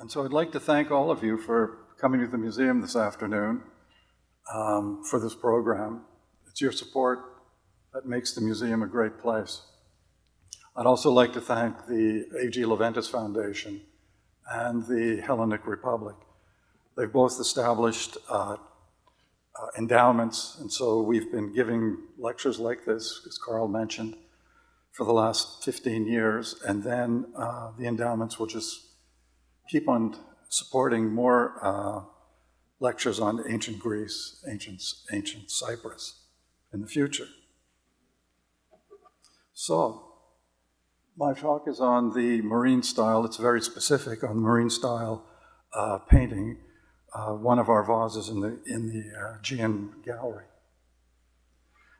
And so I'd like to thank all of you for coming to the museum this afternoon for this program. It's your support that makes the museum a great place. I'd also like to thank the A.G. Leventis Foundation and the Hellenic Republic. They've both established endowments, and so we've been giving lectures like this, as Carl mentioned, for the last 15 years, and then the endowments will just keep on supporting more lectures on ancient Greece, ancient Cyprus in the future. So, my talk is on the marine style. It's very specific on the marine style painting, one of our vases in the Aegean gallery.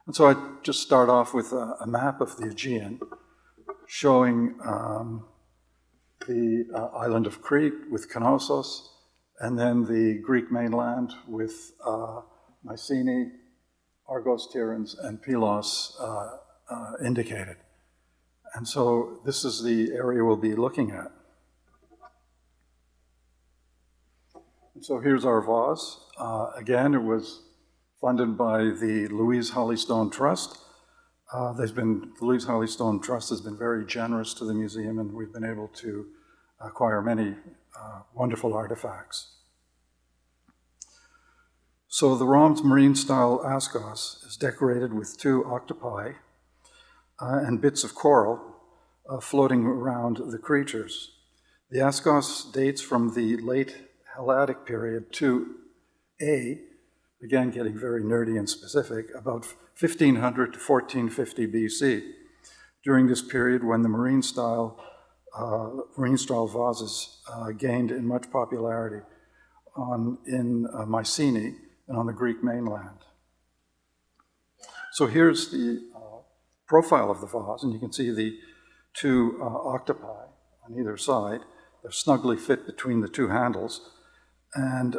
And so I just start off with a map of the Aegean showing the island of Crete with Knossos, and then the Greek mainland with Mycenae, Argos, Tiryns, and Pylos indicated. And so this is the area we'll be looking at. And so here's our vase. Again, it was funded by the Louise Hollystone Trust. The Louise Hollystone Trust has been very generous to the museum, and we've been able to acquire many wonderful artifacts. So the ROM's marine style Askos is decorated with 2 octopi and bits of coral floating around the creatures. The Askos dates from the late Helladic period to again getting very nerdy and specific, about 1500 to 1450 BC. During this period when the marine style vases gained in much popularity in Mycenae and on the Greek mainland. So here's the profile of the vase, and you can see the 2 octopi on either side. They're snugly fit between the 2 handles. And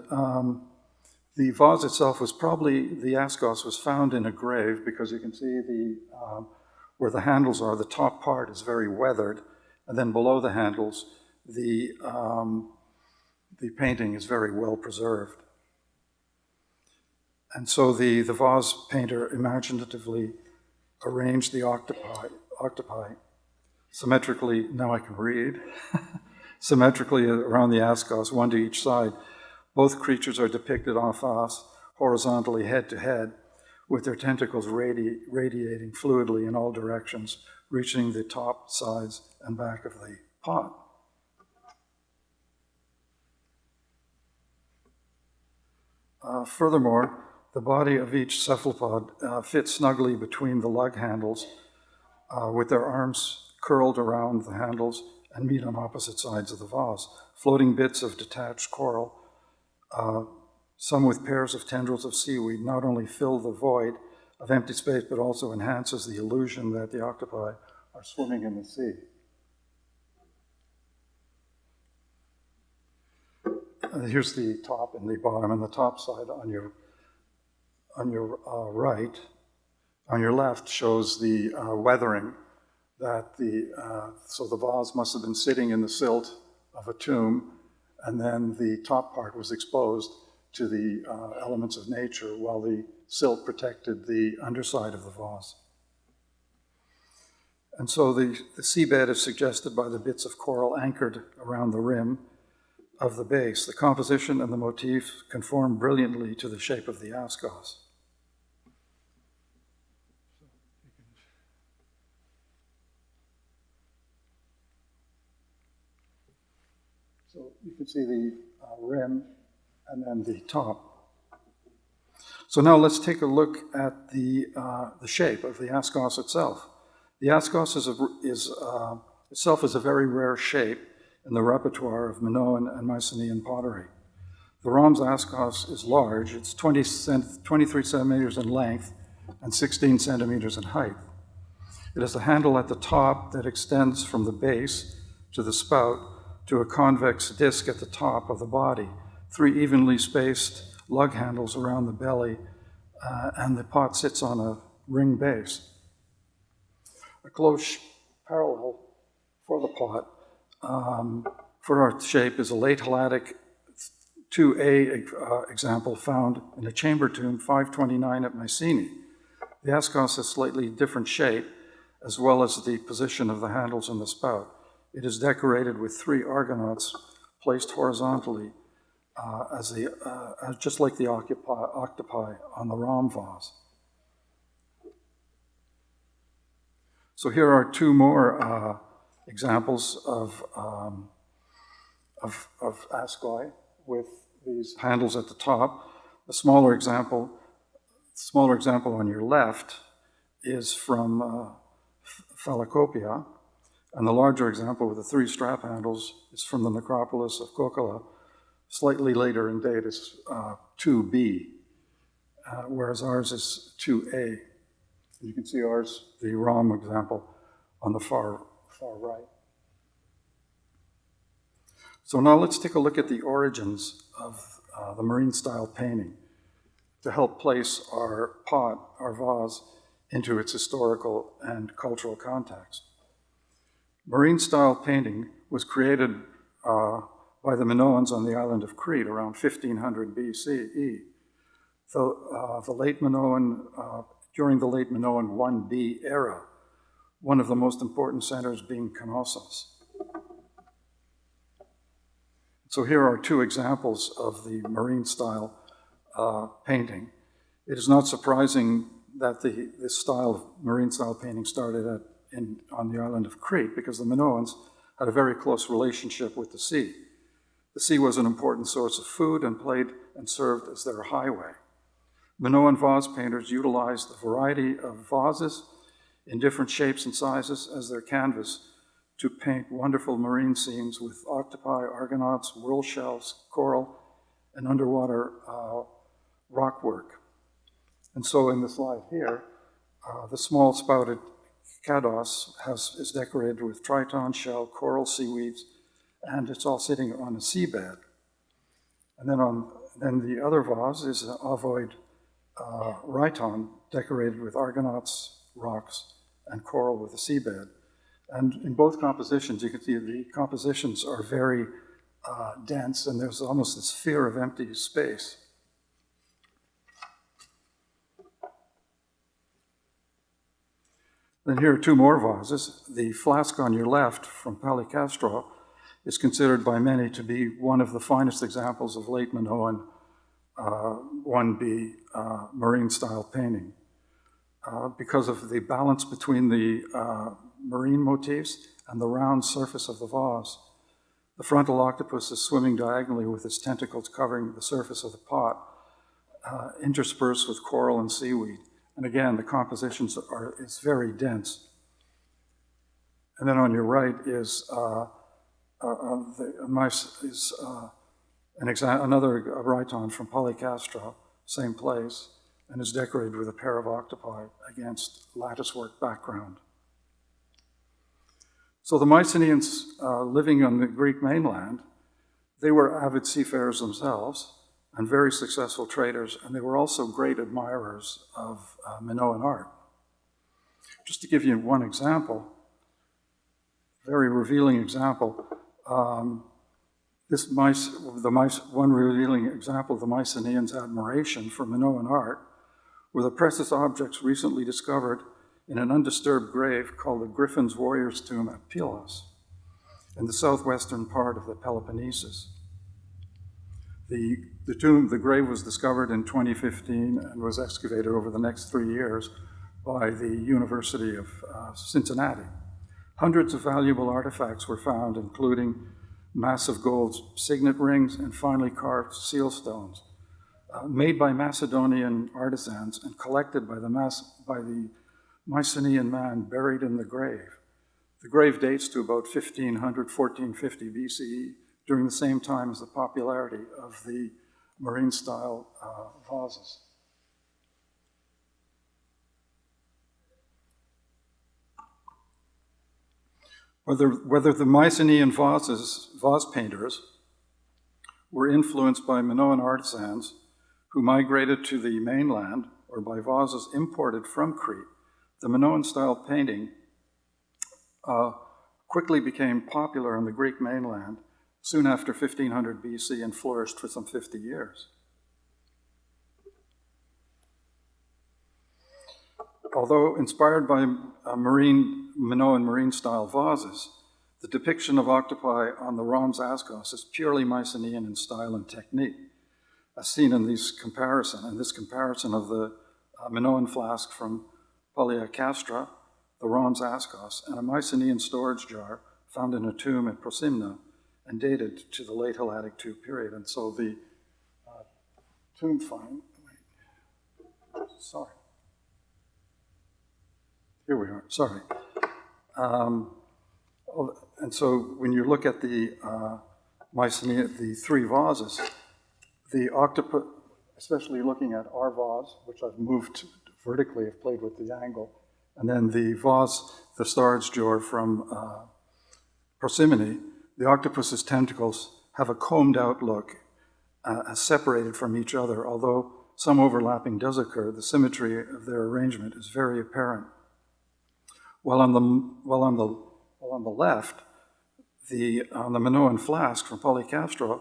the vase itself was the Askos was found in a grave, because you can see where the handles are, the top part is very weathered, and then below the handles, the painting is very well preserved. And so the vase painter imaginatively arranged the octopi symmetrically, now I can read, symmetrically around the Askos, 1 to each side. Both creatures are depicted en face, horizontally head to head, with their tentacles radiating fluidly in all directions, reaching the top, sides, and back of the pot. Furthermore, the body of each cephalopod fits snugly between the lug handles, with their arms curled around the handles and meet on opposite sides of the vase. Floating bits of detached coral, some with pairs of tendrils of seaweed, not only fill the void of empty space, but also enhances the illusion that the octopi are swimming in the sea. Here's the top and the bottom, and the top side on your right. On your left shows the weathering that so the vase must have been sitting in the silt of a tomb, and then the top part was exposed to the elements of nature while the silt protected the underside of the vase. And so the seabed is suggested by the bits of coral anchored around the rim of the base. The composition and the motif conform brilliantly to the shape of the Askos. So you can see the rim and then the top. So now let's take a look at the shape of the Askos itself. The Askos itself is a very rare shape in the repertoire of Minoan and Mycenean pottery. The ROM's Askos is large. It's 23 centimeters in length and 16 centimeters in height. It has a handle at the top that extends from the base to the spout to a convex disc at the top of the body, 3 evenly spaced lug handles around the belly, and the pot sits on a ring base. A close parallel for the pot for our shape is a late Helladic 2A example found in a chamber tomb 529 at Mycenae. The Askos has slightly different shape, as well as the position of the handles and the spout. It is decorated with 3 argonauts placed horizontally, just like the octopi on the ROM vase. So here are 2 more examples of Askoi with these handles at the top. A smaller example on your left is from Phalacopia, and the larger example with the 3 strap handles is from the necropolis of Kokkola. Slightly later in date is 2B, whereas ours is 2A. You can see ours, the ROM example, on the far right. So now let's take a look at the origins of the marine style painting to help place our pot, our vase, into its historical and cultural context. Marine style painting was created by the Minoans on the island of Crete around 1500 BCE. So the late Minoan, during the late Minoan 1B era, one of the most important centers being Knossos. So here are 2 examples of the marine style painting. It is not surprising that this style of marine style painting started on the island of Crete, because the Minoans had a very close relationship with the sea. The sea was an important source of food and played and served as their highway. Minoan vase painters utilized a variety of vases in different shapes and sizes as their canvas to paint wonderful marine scenes with octopi, argonauts, whirl shells, coral, and underwater rock work. And so in the slide here, the small spouted kados is decorated with triton shell, coral, seaweeds, and it's all sitting on a seabed. And then the other vase is an ovoid rhyton decorated with argonauts, rocks, and coral with a seabed. And in both compositions, you can see the compositions are very dense, and there's almost this fear of empty space. Then here are 2 more vases. The flask on your left from Palicastro is considered by many to be one of the finest examples of late Minoan 1B marine style painting because of the balance between the marine motifs and the round surface of the vase. The frontal octopus is swimming diagonally with its tentacles covering the surface of the pot, interspersed with coral and seaweed. And again, the compositions is very dense. And then on your right is another rhyton from Palicastro, same place, and is decorated with a pair of octopi against latticework background. So the Mycenaeans living on the Greek mainland, they were avid seafarers themselves and very successful traders, and they were also great admirers of Minoan art. Just to give you one example, very revealing example, one revealing example of the Mycenaeans' admiration for Minoan art were the precious objects recently discovered in an undisturbed grave called the Griffin's Warrior's Tomb at Pylos, in the southwestern part of the Peloponnesus. The grave was discovered in 2015 and was excavated over the next 3 years by the University of Cincinnati. Hundreds of valuable artifacts were found, including massive gold signet rings and finely carved seal stones, made by Macedonian artisans and collected by the Mycenean man buried in the grave. The grave dates to about 1450 BCE, during the same time as the popularity of the marine style vases. Whether the Mycenaean vase painters were influenced by Minoan artisans who migrated to the mainland or by vases imported from Crete, the Minoan style painting quickly became popular on the Greek mainland, soon after 1500 BC and flourished for some 50 years. Although inspired by Minoan Marine Style vases, the depiction of octopi on the ROM's Askos is purely Mycenean in style and technique, as seen in this comparison of the Minoan flask from Polyacastra, the ROM's Askos, and a Mycenean storage jar found in a tomb at Prosimna and dated to the late Helladic II period. And so the tomb find, sorry. Here we are, sorry. And so when you look at the Mycenaean, the three vases, the octopus, especially looking at our vase, which I've moved vertically, I've played with the angle, and then the vase, the storage jar from Persimmone, the octopus's tentacles have a combed out look, separated from each other. Although some overlapping does occur, the symmetry of their arrangement is very apparent. While on the left, on the Minoan flask from Polycastro,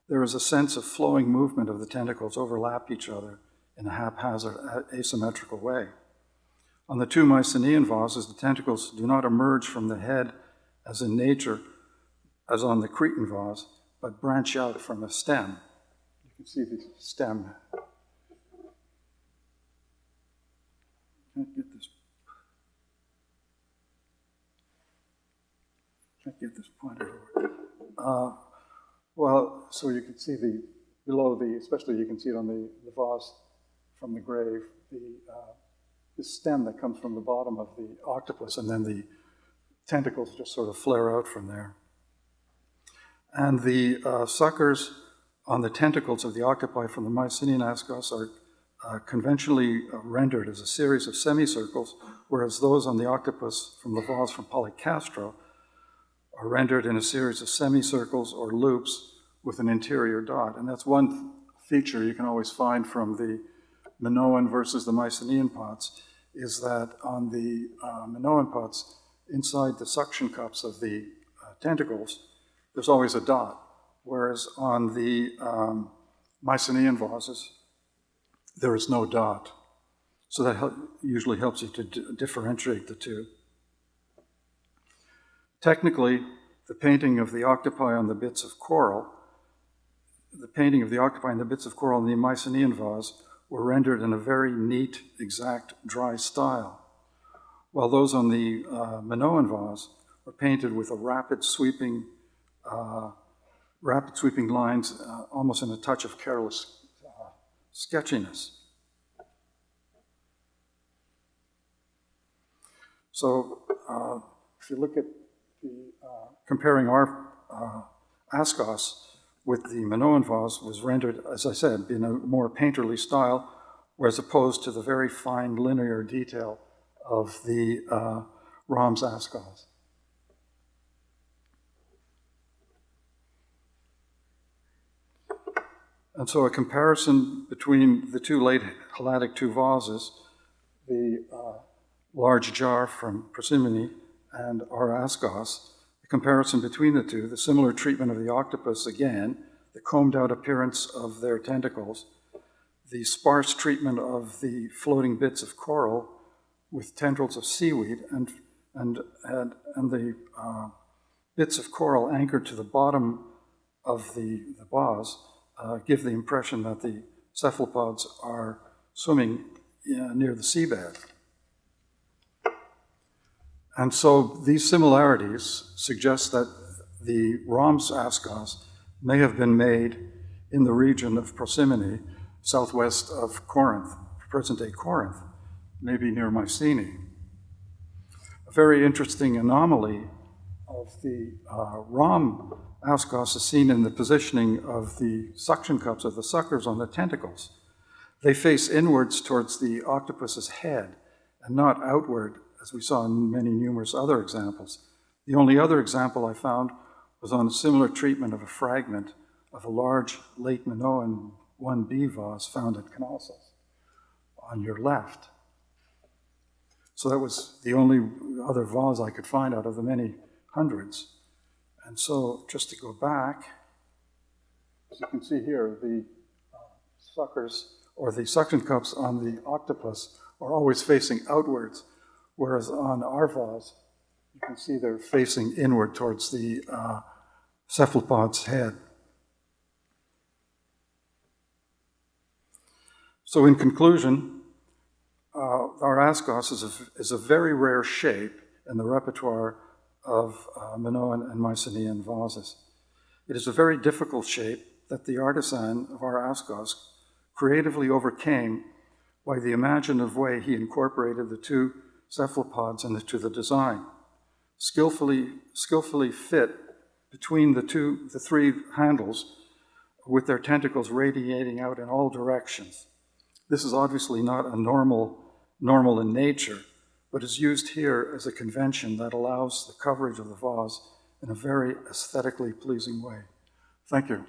there is a sense of flowing movement of the tentacles overlap each other in a haphazard, asymmetrical way. On the two Mycenaean vases, the tentacles do not emerge from the head as in nature, as on the Cretan vase, but branch out from a stem. You can see the stem. Can't get this pointer over. Well, so you can see especially you can see it on the vase from the grave, the stem that comes from the bottom of the octopus, and then the tentacles just sort of flare out from there. And the suckers on the tentacles of the octopi from the Mycenaean Askos are conventionally rendered as a series of semicircles, whereas those on the octopus from the vase from Polycastro are rendered in a series of semicircles or loops with an interior dot. And that's one feature you can always find from the Minoan versus the Mycenaean pots, is that on the Minoan pots, inside the suction cups of the tentacles, there's always a dot, whereas on the Mycenaean vases, there is no dot. So that usually helps you to differentiate the two. Technically, the painting of the octopi on the bits of coral, in the Mycenaean vase were rendered in a very neat, exact, dry style, while those on the Minoan vase were painted with a rapid sweeping lines, almost in a touch of careless sketchiness. So if you look at comparing our Askos with the Minoan vase, was rendered, as I said, in a more painterly style, whereas opposed to the very fine linear detail of the ROM's Askos. And so a comparison between the two late Helladic II vases, the large jar from Persimmone and our Askos, the comparison between the two, the similar treatment of the octopus again, the combed out appearance of their tentacles, the sparse treatment of the floating bits of coral with tendrils of seaweed, and the bits of coral anchored to the bottom of the vase give the impression that the cephalopods are swimming near the seabed. And so these similarities suggest that the ROM's Askos may have been made in the region of Prosimene, southwest of Corinth, present-day Corinth, maybe near Mycenae. A very interesting anomaly of the ROM Askos is seen in the positioning of the suction cups of the suckers on the tentacles. They face inwards towards the octopus's head and not outward, as we saw in many numerous other examples. The only other example I found was on a similar treatment of a fragment of a large late Minoan 1B vase found at Knossos on your left. So that was the only other vase I could find out of the many hundreds. And so, just to go back, as you can see here, the suckers or the suction cups on the octopus are always facing outwards, whereas on our vase, you can see they're facing inward towards the cephalopod's head. So in conclusion, our Askos is a very rare shape in the repertoire of Minoan and Mycenean vases. It is a very difficult shape that the artisan of our Askos creatively overcame by the imaginative way he incorporated the two cephalopods into the design, skillfully fit between the three handles with their tentacles radiating out in all directions. This is obviously not a normal in nature, but is used here as a convention that allows the coverage of the vase in a very aesthetically pleasing way. Thank you.